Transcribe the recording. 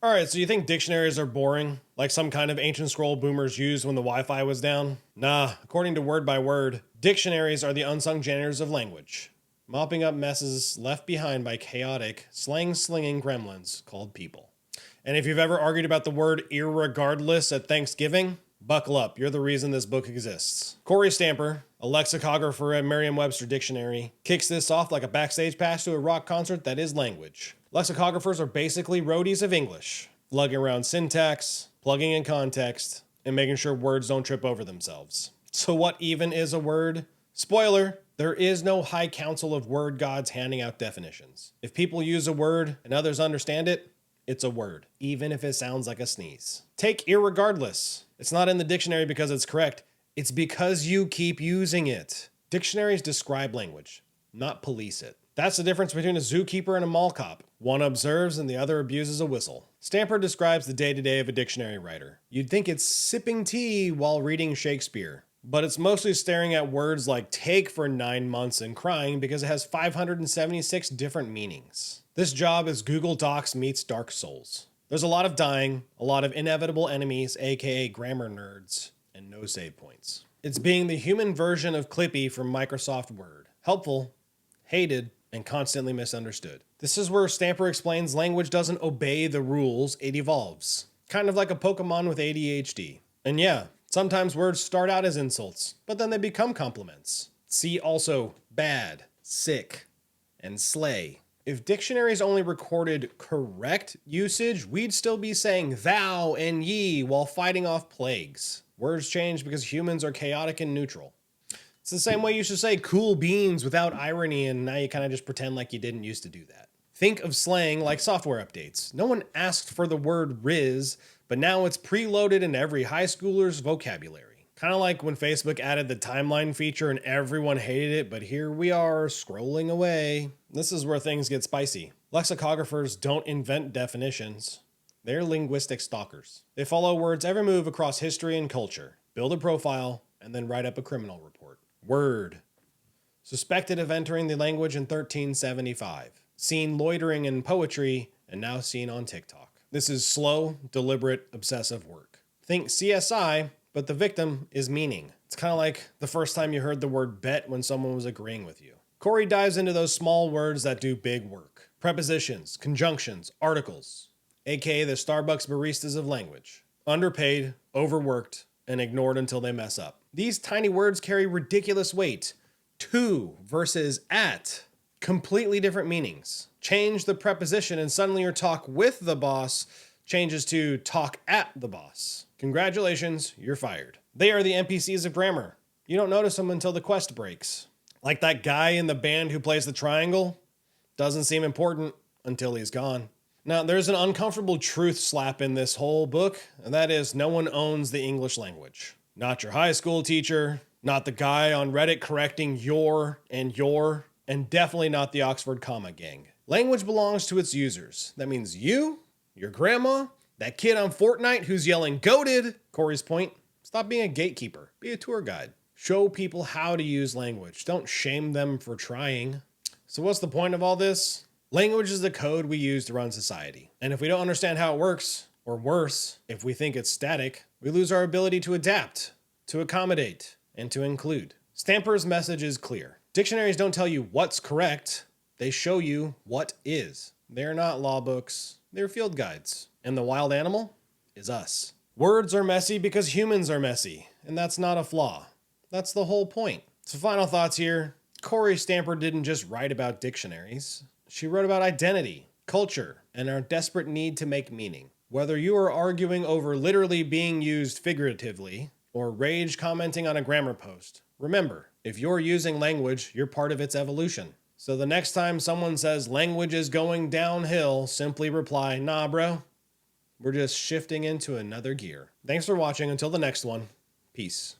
All right, so you think dictionaries are boring, like some kind of ancient scroll boomers used when the Wi-Fi was down? Nah, according to Word by Word, dictionaries are the unsung janitors of language, mopping up messes left behind by chaotic, slang-slinging gremlins called people. And if you've ever argued about the word irregardless at Thanksgiving, buckle up, you're the reason this book exists. Kory Stamper, a lexicographer at Merriam-Webster Dictionary, kicks this off like a backstage pass to a rock concert that is language. Lexicographers are basically roadies of English, lugging around syntax, plugging in context, and making sure words don't trip over themselves. So what even is a word? Spoiler, there is no high council of word gods handing out definitions. If people use a word and others understand it, it's a word, even if it sounds like a sneeze. Take irregardless. It's not in the dictionary because it's correct. It's because you keep using it. Dictionaries describe language, not police it. That's the difference between a zookeeper and a mall cop. One observes and the other abuses a whistle. Stamper describes the day-to-day of a dictionary writer. You'd think it's sipping tea while reading Shakespeare, but it's mostly staring at words like take for 9 months and crying because it has 576 different meanings. This job is Google Docs meets Dark Souls. There's a lot of dying, a lot of inevitable enemies, aka grammar nerds, and no save points. It's being the human version of Clippy from Microsoft Word. Helpful, hated, and constantly misunderstood. This is where Stamper explains language doesn't obey the rules, it evolves. Kind of like a Pokemon with ADHD. And yeah, sometimes words start out as insults, but then they become compliments. See also bad, sick, and slay. If dictionaries only recorded correct usage, we'd still be saying thou and ye while fighting off plagues. Words change because humans are chaotic and neutral. It's the same way you should say cool beans without irony, and now you kind of just pretend like you didn't used to do that. Think of slang like software updates. No one asked for the word Riz, but now it's preloaded in every high schooler's vocabulary. Kind of like when Facebook added the timeline feature and everyone hated it, but here we are scrolling away. This is where things get spicy. Lexicographers don't invent definitions. They're linguistic stalkers. They follow words' every move across history and culture, build a profile, and then write up a criminal report. Word. Suspected of entering the language in 1375. Seen loitering in poetry, and now seen on TikTok. This is slow, deliberate, obsessive work. Think CSI, but the victim is meaning. It's kind of like the first time you heard the word bet when someone was agreeing with you. Kory dives into those small words that do big work. Prepositions, conjunctions, articles, aka the Starbucks baristas of language. Underpaid, overworked, and ignored until they mess up. These tiny words carry ridiculous weight. To versus at. Completely different meanings. Change the preposition and suddenly your talk with the boss changes to talk at the boss. Congratulations, you're fired. They are the NPCs of grammar. You don't notice them until the quest breaks. Like that guy in the band who plays the triangle. Doesn't seem important until he's gone. Now, there's an uncomfortable truth slap in this whole book, and that is no one owns the English language. Not your high school teacher, not the guy on Reddit correcting your, and definitely not the Oxford comma gang. Language belongs to its users. That means you, your grandma, that kid on Fortnite who's yelling goated. Kory's point, stop being a gatekeeper, be a tour guide. Show people how to use language. Don't shame them for trying. So what's the point of all this? Language is the code we use to run society. And if we don't understand how it works, or worse, if we think it's static, we lose our ability to adapt, to accommodate, and to include. Stamper's message is clear. Dictionaries don't tell you what's correct, they show you what is. They're not law books, they're field guides. And the wild animal is us. Words are messy because humans are messy, and that's not a flaw. That's the whole point. So final thoughts here. Kory Stamper didn't just write about dictionaries. She wrote about identity, culture, and our desperate need to make meaning. Whether you are arguing over literally being used figuratively or rage commenting on a grammar post, remember, if you're using language, you're part of its evolution. So the next time someone says language is going downhill, simply reply, nah bro, we're just shifting into another gear. Thanks for watching. Until the next one, peace.